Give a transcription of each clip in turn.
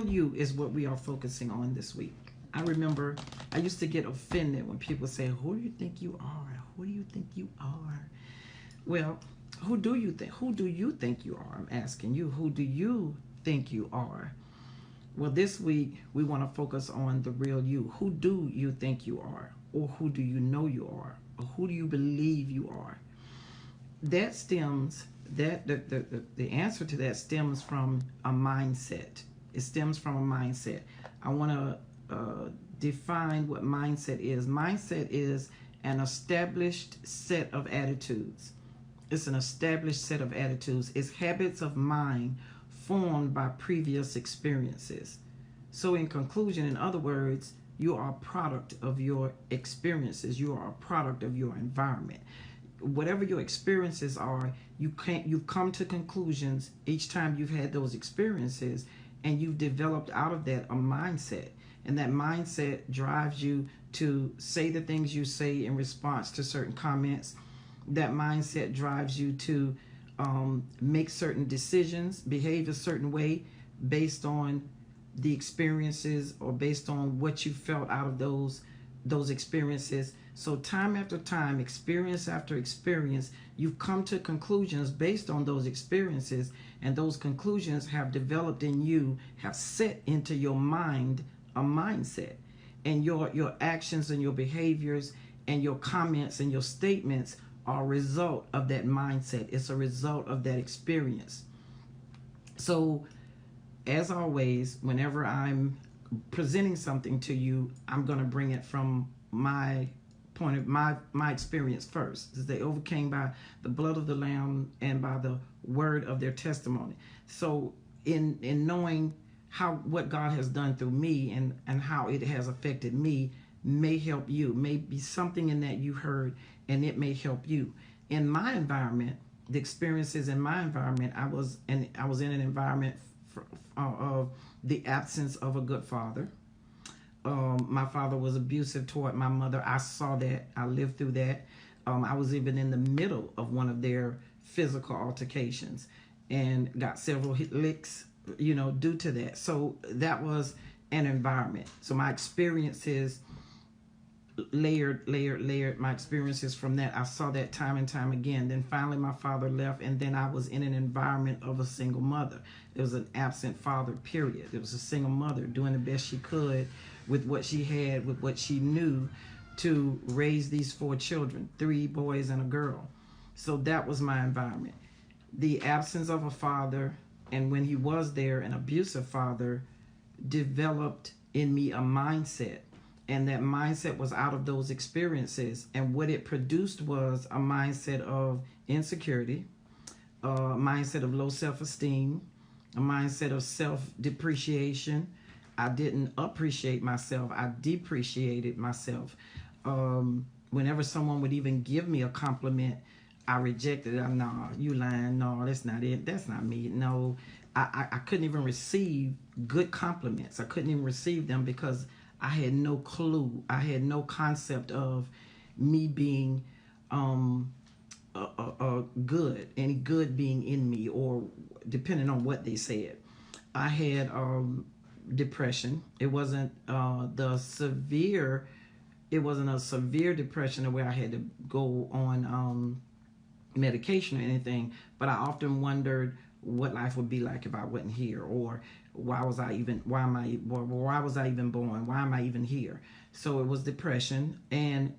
you is what we are focusing on this week. I remember I used to get offended when people say, "Who do you think you are? Who do you think you are?" Well, who do you think? Who do you think you are? I'm asking you. Who do you think you are? Well, this week we want to focus on the real you. Who do you think you are? Or who do you know you are? Or who do you believe you are? That stems the answer to that stems from a mindset. It stems from a mindset. I want to define what mindset is. Mindset is an established set of attitudes. It's an established set of attitudes. It's habits of mind formed by previous experiences. So in conclusion, in other words, you are a product of your experiences. You are a product of your environment. Whatever your experiences are, you've come to conclusions each time you've had those experiences, and you've developed out of that a mindset. And that mindset drives you to say the things you say in response to certain comments. That mindset drives you to make certain decisions, behave a certain way based on the experiences or based on what you felt out of those experiences. So time after time, experience after experience, you've come to conclusions based on those experiences, and those conclusions have developed in you, have set into your mind a mindset. And your actions and your behaviors and your comments and your statements are a result of that mindset. It's a result of that experience. So as always, whenever I'm presenting something to you, I'm going to bring it from my point of my experience first. As they overcame by the blood of the Lamb and by the word of their testimony. So in knowing what God has done through me and how it has affected me may help you. May be something in that you heard, and it may help you. In my environment, the experiences in my environment, I was in an environment of the absence of a good father. My father was abusive toward my mother. I saw that. I lived through that. I was even in the middle of one of their physical altercations and got several licks, due to that. So that was an environment. So my experiences layered my experiences from that. I saw that time and time again. Then finally my father left, and then I was in an environment of a single mother. It was an absent father, period. It was a single mother doing the best she could with what she had, with what she knew, to raise these 4 children, 3 boys and a girl. So that was my environment. The absence of a father, and when he was there, an abusive father, developed in me a mindset. And that mindset was out of those experiences. And what it produced was a mindset of insecurity, a mindset of low self-esteem, a mindset of self-depreciation. I didn't appreciate myself. I depreciated myself. Whenever someone would even give me a compliment, I rejected it. No, you lying. No, that's not it. That's not me. No, I couldn't even receive good compliments. I couldn't even receive them because I had no clue. I had no concept of me being good, any good being in me, or depending on what they said. I had depression. It wasn't a severe depression where I had to go on medication or anything, but I often wondered what life would be like if I wasn't here, or why was I even born? Why am I even here? So it was depression, and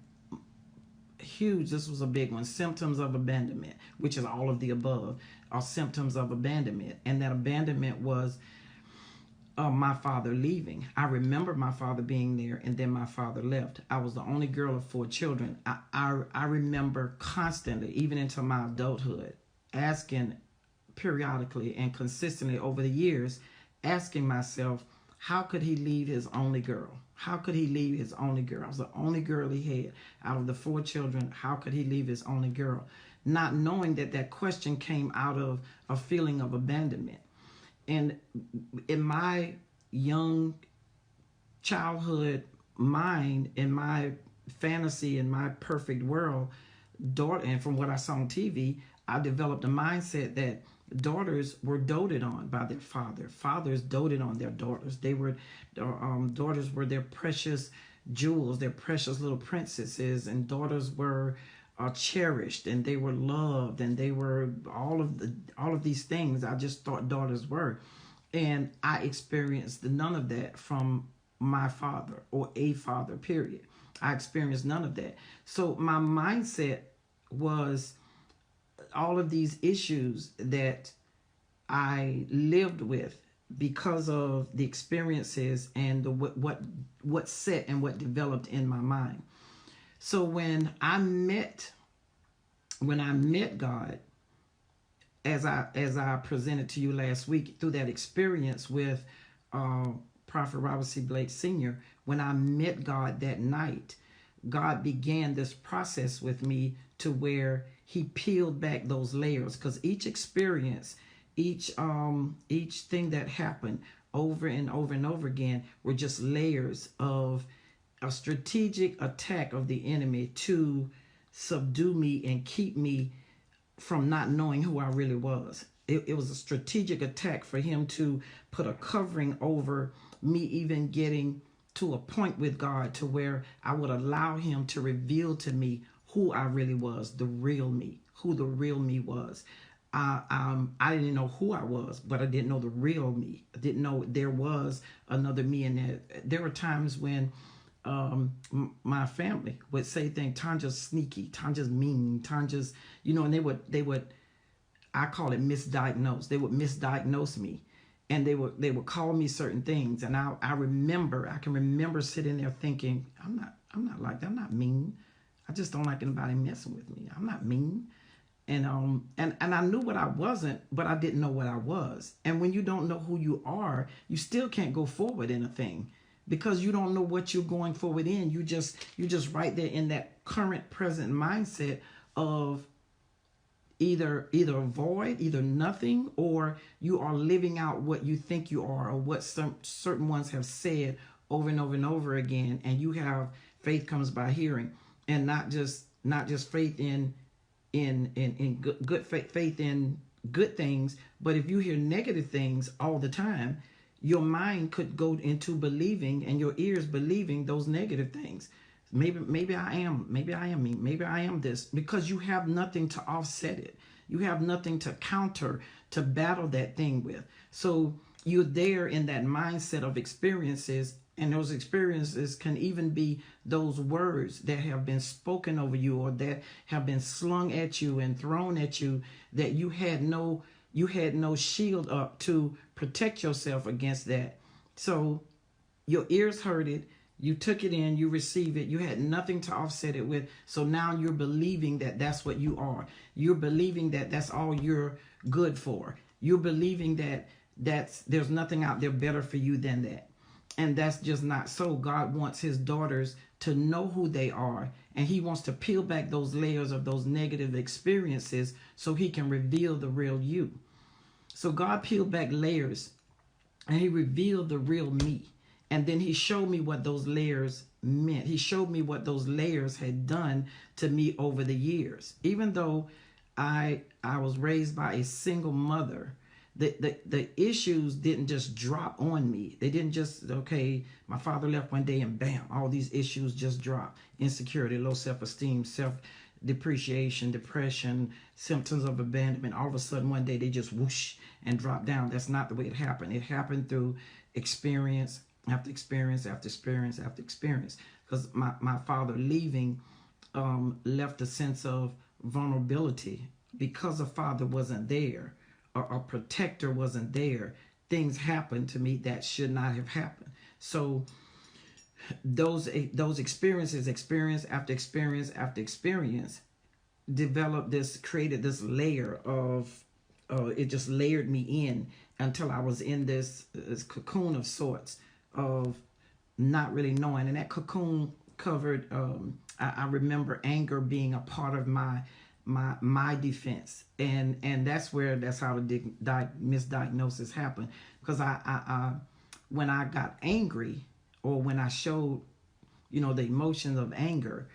huge, this was a big one, symptoms of abandonment, which is all of the above, are symptoms of abandonment. And that abandonment was my father leaving. I remember my father being there, and then my father left. I was the only girl of 4 children. I remember constantly, even into my adulthood, asking periodically and consistently over the years, asking myself, how could he leave his only girl? How could he leave his only girl? I was the only girl he had out of the 4 children. How could he leave his only girl? Not knowing that question came out of a feeling of abandonment. And in my young childhood mind, in my fantasy, in my perfect world, and from what I saw on TV, I developed a mindset that Daughters were doted on by their father. Fathers doted on their daughters. They were daughters were their precious jewels, their precious little princesses, and daughters were cherished, and they were loved, and they were all of these things. I just thought daughters were, and I experienced none of that from my father or a father. Period. I experienced none of that. So my mindset was all of these issues that I lived with because of the experiences and the what set and what developed in my mind. So when I met God, as I presented to you last week through that experience with Prophet Robert C. Blake Sr., when I met God that night, God began this process with me to where he peeled back those layers, because each experience, each thing that happened over and over and over again were just layers of a strategic attack of the enemy to subdue me and keep me from not knowing who I really was. It was a strategic attack for him to put a covering over me even getting to a point with God to where I would allow him to reveal to me who I really was, the real me, who the real me was. I didn't know who I was, but I didn't know the real me. I didn't know there was another me in there. There were times when my family would say things, Tanja's sneaky, Tanja's mean, Tanja's, and they would, I call it misdiagnose. They would misdiagnose me, and they would call me certain things. And I can remember sitting there thinking, I'm not like that. I'm not mean. I just don't like anybody messing with me. I'm not mean. And I knew what I wasn't, but I didn't know what I was. And when you don't know who you are, you still can't go forward in a thing, because you don't know what you're going forward in. You're just right there in that current present mindset of either void, either nothing, or you are living out what you think you are, or what certain ones have said over and over and over again. And you have faith comes by hearing, and not just faith in good faith in good things, but if you hear negative things all the time, your mind could go into believing, and your ears believing those negative things. Maybe I am me, maybe I am this, because you have nothing to offset it. You have nothing to counter, to battle that thing with. So you're there in that mindset of experiences, and those experiences can even be those words that have been spoken over you, or that have been slung at you and thrown at you, that you had no shield up to protect yourself against that. So your ears heard it, you took it in, you receive it, you had nothing to offset it with. So now you're believing that that's what you are. You're believing that that's all you're good for. You're believing that there's nothing out there better for you than that. And that's just not so. God wants his daughters to know who they are, and he wants to peel back those layers of those negative experiences so he can reveal the real you. So God peeled back layers, and he revealed the real me. And then he showed me what those layers meant. He showed me what those layers had done to me over the years. Even though I was raised by a single mother, the issues didn't just drop on me. They didn't just, okay, my father left one day and bam, all these issues just dropped. Insecurity, low self-esteem, self-depreciation, depression, symptoms of abandonment. All of a sudden one day they just whoosh and drop down. That's not the way it happened. It happened through experience after experience after experience after experience. Because my father leaving left a sense of vulnerability. Because a father wasn't there, or a protector wasn't there, things happened to me that should not have happened. So those experiences, experience after experience after experience, created this layer of, it just layered me in until I was in this cocoon of sorts of not really knowing. And that cocoon covered, I remember anger being a part of my defense, and that's how the misdiagnosis happened. Because I when I got angry, or when I showed the emotions of anger,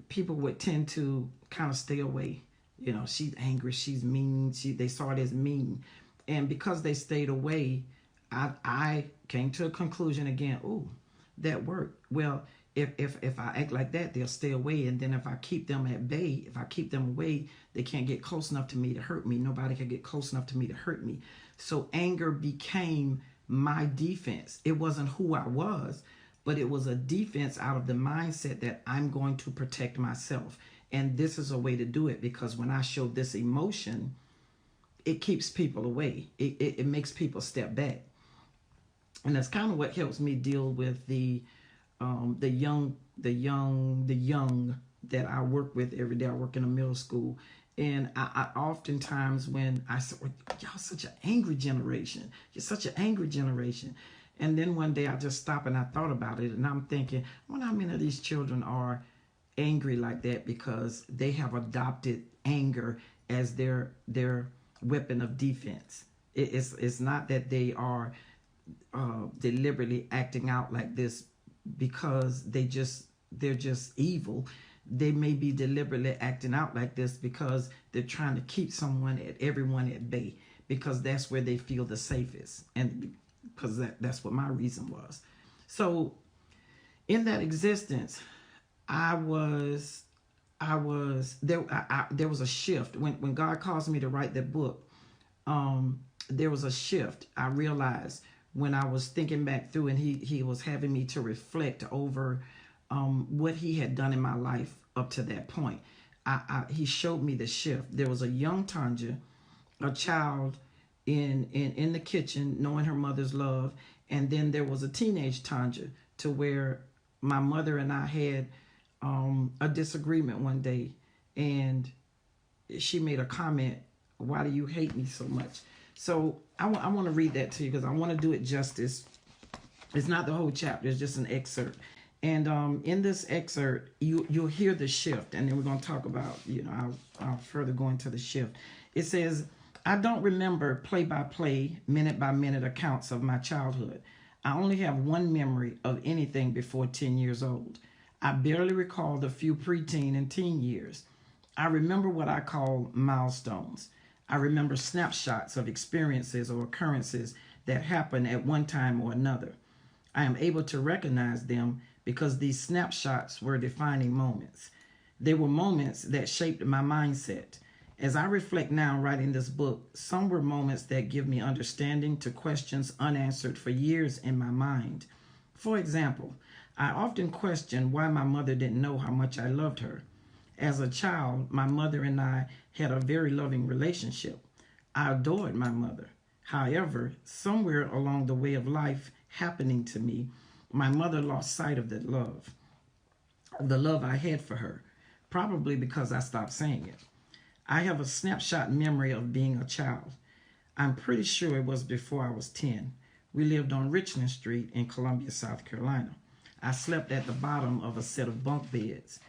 people would tend to kind of stay away. You know, she's angry, she's mean. They saw it as mean, and because they stayed away, I came to a conclusion again. Ooh, that worked. Well, if I act like that, they'll stay away, and then if I keep them at bay, if I keep them away, they can't get close enough to me to hurt me. Nobody can get close enough to me to hurt me. So anger became my defense. It wasn't who I was, but it was a defense out of the mindset that I'm going to protect myself. And this is a way to do it, because when I show this emotion, it keeps people away. It makes people step back. And that's kind of what helps me deal with the young that I work with every day. I work in a middle school. And I oftentimes, when I say, well, y'all such an angry generation. You're such an angry generation. And then one day I just stopped and I thought about it. And I'm thinking, I wonder how many of these children are angry like that because they have adopted anger as their weapon of defense. It's not that they are deliberately acting out like this because they're just evil. They may be deliberately acting out like this because they're trying to keep everyone at bay, because that's where they feel the safest, and because that's what my reason was. So in that existence, there was a shift when God caused me to write that book. There was a shift. I realized when I was thinking back through, and he was having me to reflect over what he had done in my life up to that point. He showed me the shift. There was a young Tanja, a child in the kitchen, knowing her mother's love, and then there was a teenage Tanja, to where my mother and I had a disagreement one day, and she made a comment, "Why do you hate me so much?" So I want to read that to you, because I want to do it justice. It's not the whole chapter, it's just an excerpt. And in this excerpt, you'll hear the shift, and then we're going to talk about, I'll further go into the shift. It says, "I don't remember play-by-play, minute-by-minute accounts of my childhood. I only have one memory of anything before 10 years old. I barely recall the few preteen and teen years. I remember what I call milestones. I remember snapshots of experiences or occurrences that happened at one time or another. I am able to recognize them because these snapshots were defining moments. They were moments that shaped my mindset. As I reflect now writing this book, some were moments that give me understanding to questions unanswered for years in my mind. For example, I often question why my mother didn't know how much I loved her. As a child, my mother and I had a very loving relationship. I adored my mother. However, somewhere along the way of life happening to me, my mother lost sight of the love I had for her, probably because I stopped saying it. I have a snapshot memory of being a child. I'm pretty sure it was before I was 10. We lived on Richland Street in Columbia, South Carolina. I slept at the bottom of a set of bunk beds.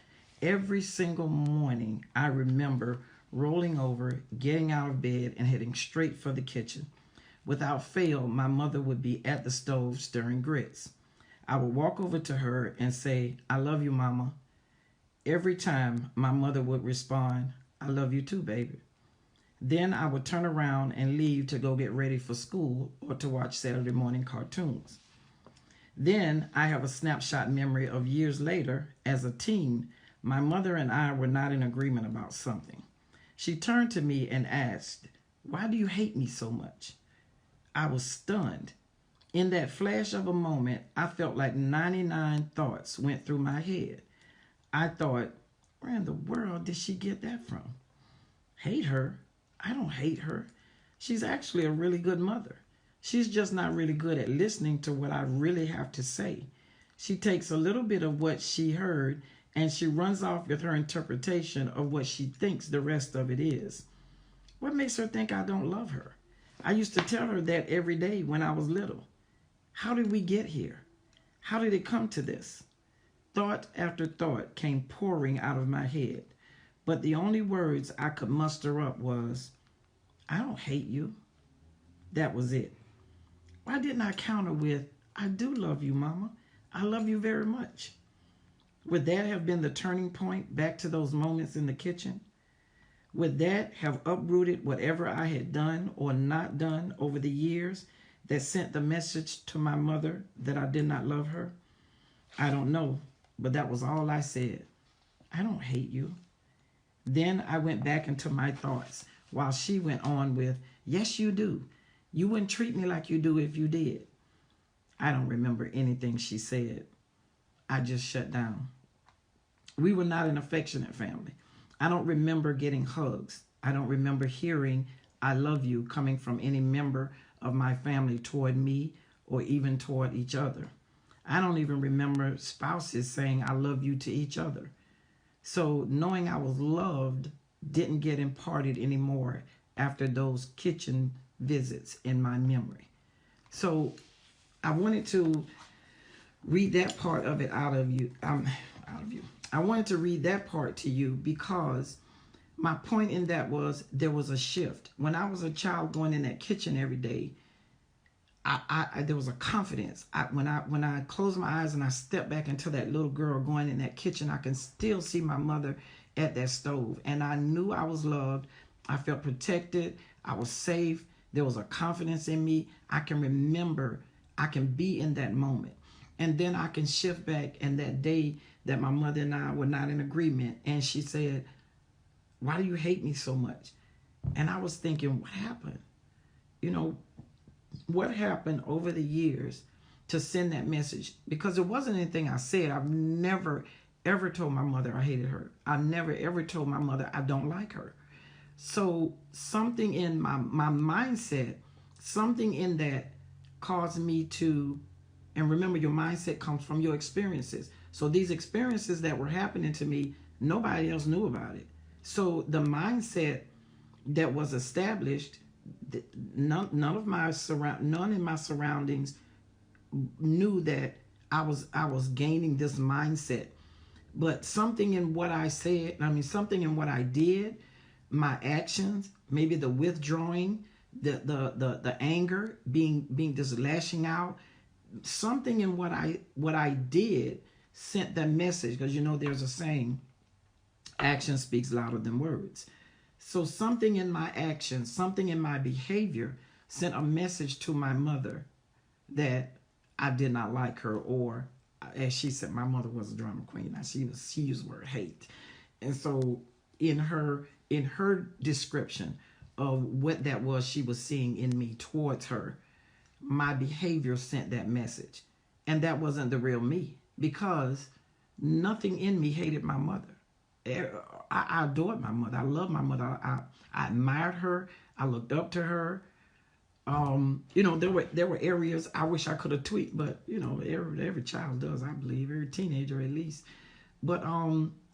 Every single morning, I remember rolling over, getting out of bed, and heading straight for the kitchen. Without fail, my mother would be at the stove stirring grits. I would walk over to her and say, "I love you, Mama." Every time, my mother would respond, "I love you too, baby." Then I would turn around and leave to go get ready for school or to watch Saturday morning cartoons. Then I have a snapshot memory of years later, as a teen, my mother and I were not in agreement about something. She turned to me and asked, "Why do you hate me so much?" I was stunned. In that flash of a moment, I felt like 99 thoughts went through my head. I thought, where in the world did she get that from? Hate her? I don't hate her. She's actually a really good mother. She's just not really good at listening to what I really have to say. She takes a little bit of what she heard and she runs off with her interpretation of what she thinks the rest of it is. What makes her think I don't love her? I used to tell her that every day when I was little. How did we get here? How did it come to this? Thought after thought came pouring out of my head, but the only words I could muster up was, "I don't hate you." That was it. Why didn't I counter with, "I do love you, Mama. I love you very much"? Would that have been the turning point back to those moments in the kitchen? Would that have uprooted whatever I had done or not done over the years that sent the message to my mother that I did not love her? I don't know, but that was all I said. I don't hate you. Then I went back into my thoughts while she went on with, yes, you do. You wouldn't treat me like you do if you did. I don't remember anything she said. I just shut down. We were not an affectionate family. I don't remember getting hugs. I don't remember hearing I love you coming from any member of my family toward me or even toward each other. I don't even remember spouses saying I love you to each other. So knowing I was loved didn't get imparted anymore after those kitchen visits in my memory. So I wanted to read that part of it out of you. I wanted to read that part to you because my point in that was there was a shift. When I was a child going in that kitchen every day, there was a confidence. When I closed my eyes and I stepped back into that little girl going in that kitchen, I can still see my mother at that stove. And I knew I was loved. I felt protected. I was safe. There was a confidence in me. I can remember. I can be in that moment. And then I can shift back and that day that my mother and I were not in agreement. And she said, why do you hate me so much? And I was thinking, what happened? You know, what happened over the years to send that message? Because it wasn't anything I said. I've never, ever told my mother I hated her. I've never, ever told my mother I don't like her. So something in my mindset, something in that caused me to, and remember your mindset comes from your experiences. So these experiences that were happening to me, nobody else knew about it. So the mindset that was established, none in my surroundings knew that I was gaining this mindset. But something in what I said, something in what I did, my actions, maybe the withdrawing, the anger, being just lashing out, something in what I did sent that message. Because there's a saying, action speaks louder than words. So something in my actions, something in my behavior sent a message to my mother that I did not like her, or as she said, my mother was a drama queen. Now she used the word hate. And so in her description of what that was she was seeing in me towards her, my behavior sent that message. And that wasn't the real me, because nothing in me hated my mother. I adored my mother. I loved my mother. I admired her. I looked up to her. There were areas I wish I could have tweaked, but every child does, I believe, every teenager at least. But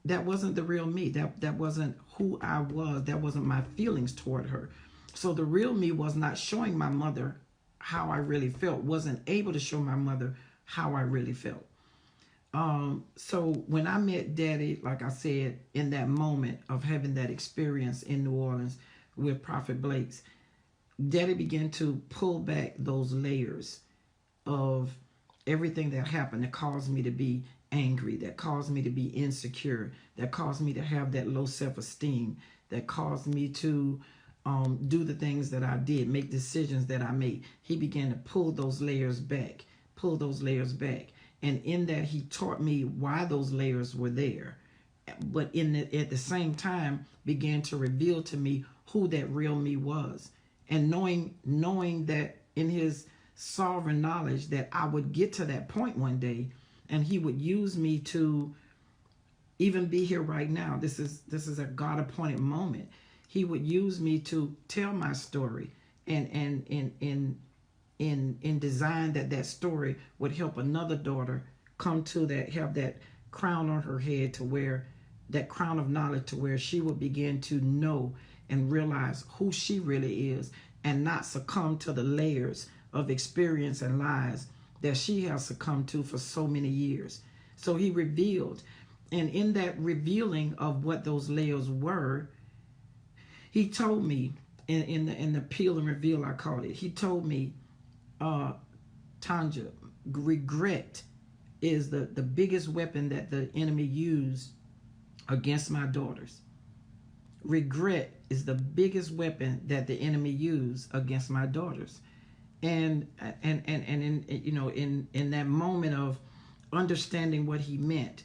that wasn't the real me. That wasn't who I was. That wasn't my feelings toward her. So the real me was not showing my mother how I really felt. Wasn't able to show my mother how I really felt. So when I met Daddy, like I said, in that moment of having that experience in New Orleans with Prophet Blakes, Daddy began to pull back those layers of everything that happened that caused me to be angry, that caused me to be insecure, that caused me to have that low self-esteem, that caused me to do the things that I did, make decisions that I made. He began to pull those layers back. And in that, he taught me why those layers were there. But at the same time, began to reveal to me who that real me was. And knowing that in his sovereign knowledge that I would get to that point one day, and he would use me to even be here right now. This is a God-appointed moment. He would use me to tell my story and in design that story would help another daughter come to have that crown on her head, to where that crown of knowledge, to where she would begin to know and realize who she really is, and not succumb to the layers of experience and lies that she has succumbed to for so many years. So he revealed, and in that revealing of what those layers were, he told me in the peel and reveal, I call it, he told me, Tanja, regret is the biggest weapon that the enemy used against my daughters. regret is the biggest weapon that the enemy used against my daughters. And in, in that moment of understanding what he meant,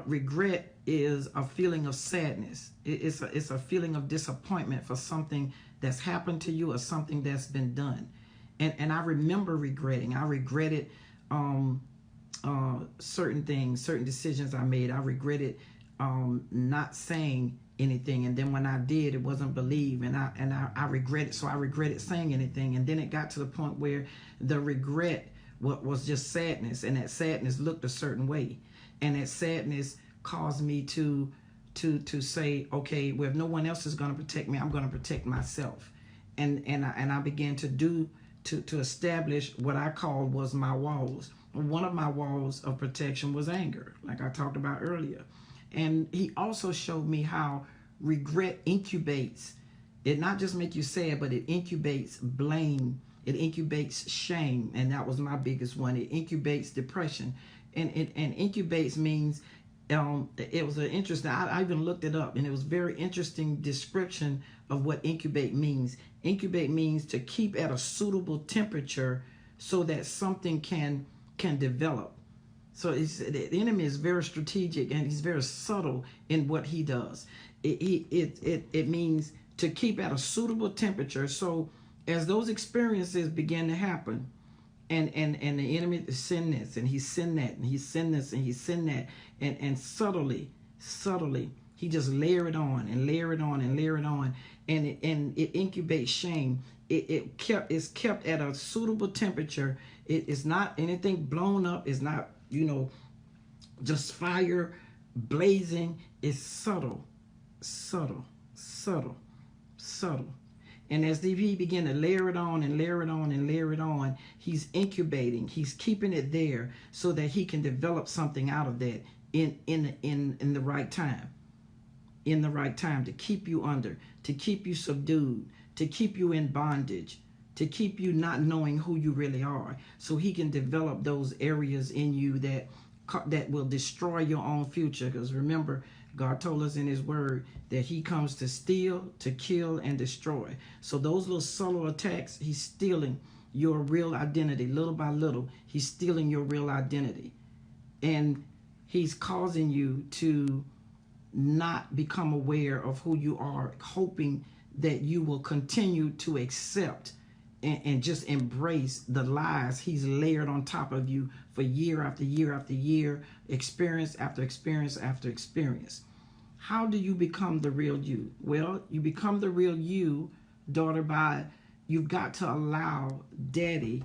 regret is a feeling of sadness. It's a feeling of disappointment for something that's happened to you or something that's been done. And I remember regretting. I regretted certain things, certain decisions I made. I regretted not saying anything, and then when I did, it wasn't believed, and I regretted. So I regretted saying anything, and then it got to the point where the regret was just sadness, and that sadness looked a certain way, and that sadness caused me to say, okay, well, if no one else is going to protect me, I'm going to protect myself, and I began to establish what I called was my walls. One of my walls of protection was anger, like I talked about earlier. And he also showed me how regret incubates. It not just make you sad, but it incubates blame. It incubates shame. And that was my biggest one. It incubates depression. And incubates means, it was an interesting, I even looked it up, and it was a very interesting description of what incubate means. Incubate means to keep at a suitable temperature so that something can develop. So the enemy is very strategic, and he's very subtle in what he does. It means to keep at a suitable temperature. So as those experiences begin to happen, and the enemy is send this, and he send that, and he send this, and he send that, and subtly, he just layer it on and layer it on and layer it on, and it incubates shame. It's kept at a suitable temperature. It is not anything blown up. It's not, just fire blazing. It's subtle. And as he began to layer it on and layer it on and layer it on, he's incubating. He's keeping it there so that he can develop something out of that in the right time. In the right time, to keep you under, to keep you subdued, to keep you in bondage, to keep you not knowing who you really are, so he can develop those areas in you that will destroy your own future. Because remember, God told us in his word that he comes to steal, to kill, and destroy. So those little subtle attacks, he's stealing your real identity. Little by little, he's stealing your real identity. And he's causing you to not become aware of who you are, hoping that you will continue to accept and just embrace the lies he's layered on top of you for year after year after year, experience after experience after experience. How do you become the real you? Well, you become the real you, daughter, by you've got to allow daddy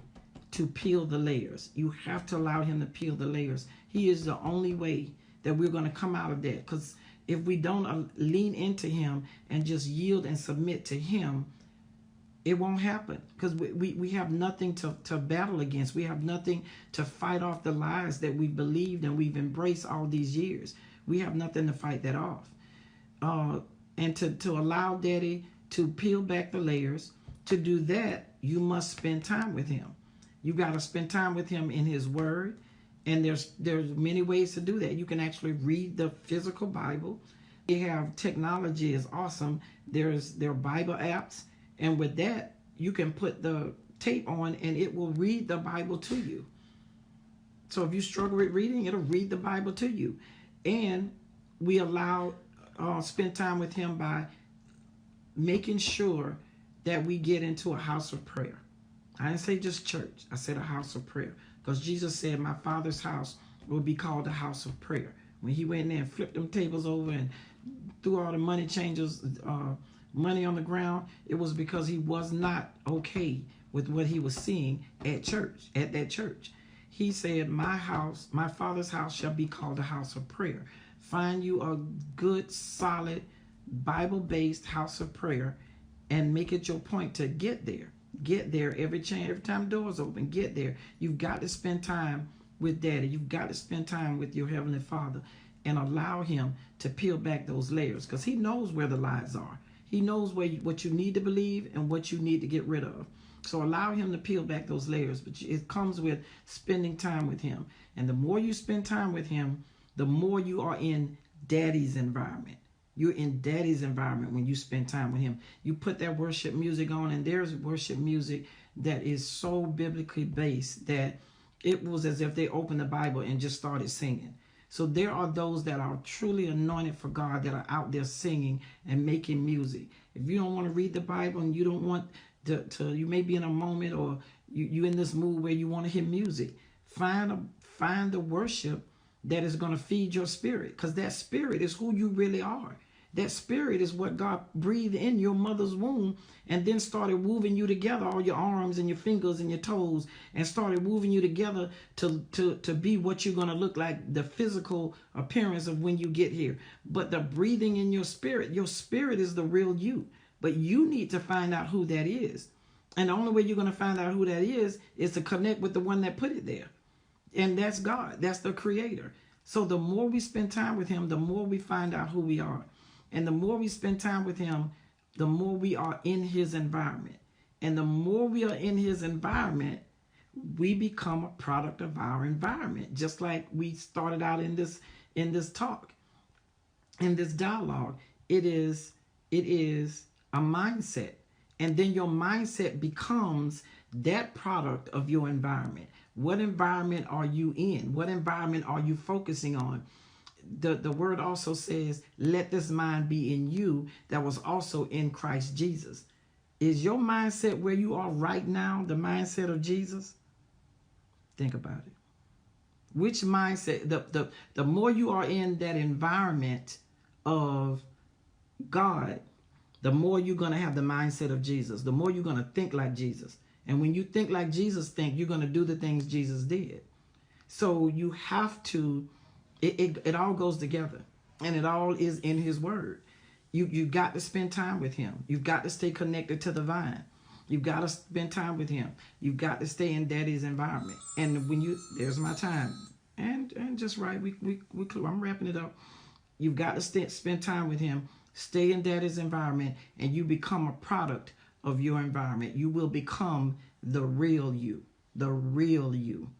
to peel the layers. You have to allow him to peel the layers. He is the only way that we're going to come out of that. Because if we don't lean into him and just yield and submit to him, it won't happen, because we have nothing to battle against. We have nothing to fight off the lies that we believed and we've embraced all these years. We have nothing to fight that off. And to allow daddy to peel back the layers, to do that, you must spend time with him. You got to spend time with him in his word. And there's many ways to do that. You can actually read the physical Bible. They have technology is awesome. There are Bible apps. And with that, you can put the tape on and it will read the Bible to you. So if you struggle with reading, it'll read the Bible to you. And we spend time with him by making sure that we get into a house of prayer. I didn't say just church. I said a house of prayer. Because Jesus said, my Father's house will be called a house of prayer. When he went in there and flipped them tables over and threw all the money changers, money on the ground, it was because he was not okay with what he was seeing at that church. He said, my house, my Father's house shall be called a house of prayer. Find you a good, solid, Bible-based house of prayer and make it your point to get there. Get there every time doors open. Get there. You've got to spend time with daddy. You've got to spend time with your heavenly Father and allow him to peel back those layers, because he knows where the lies are. He knows what you need to believe and what you need to get rid of. So allow him to peel back those layers. But it comes with spending time with him. And the more you spend time with him, the more you are in daddy's environment. You're in daddy's environment when you spend time with him. You put that worship music on, and there's worship music that is so biblically based that it was as if they opened the Bible and just started singing. So there are those that are truly anointed for God that are out there singing and making music. If you don't want to read the Bible and you don't want to you may be in a moment, or you in this mood where you want to hear music, find the worship that is going to feed your spirit, because that spirit is who you really are. That spirit is what God breathed in your mother's womb and then started weaving you together, all your arms and your fingers and your toes, and started weaving you together to be what you're going to look like, the physical appearance of when you get here. But the breathing in your spirit is the real you. But you need to find out who that is. And the only way you're going to find out who that is to connect with the one that put it there. And that's God. That's the creator. So the more we spend time with him, the more we find out who we are. And the more we spend time with him, the more we are in his environment. And the more we are in his environment, we become a product of our environment. Just like we started out in this talk, in this dialogue. It is a mindset. And then your mindset becomes that product of your environment. What environment are you in? What environment are you focusing on? The word also says, let this mind be in you that was also in Christ Jesus. Is your mindset where you are right now the mindset of Jesus? Think about it. Which mindset, the more you are in that environment of God, the more you're going to have the mindset of Jesus. The more you're going to think like Jesus. And when you think like Jesus think, you're going to do the things Jesus did. So you have to, it all goes together. And it all is in his word. You've got to spend time with him. You've got to stay connected to the vine. You've got to spend time with him. You've got to stay in daddy's environment. And when there's my time. And just right, I'm wrapping it up. You've got to spend time with him. Stay in daddy's environment, and you become a product of your environment. You will become the real you. The real you.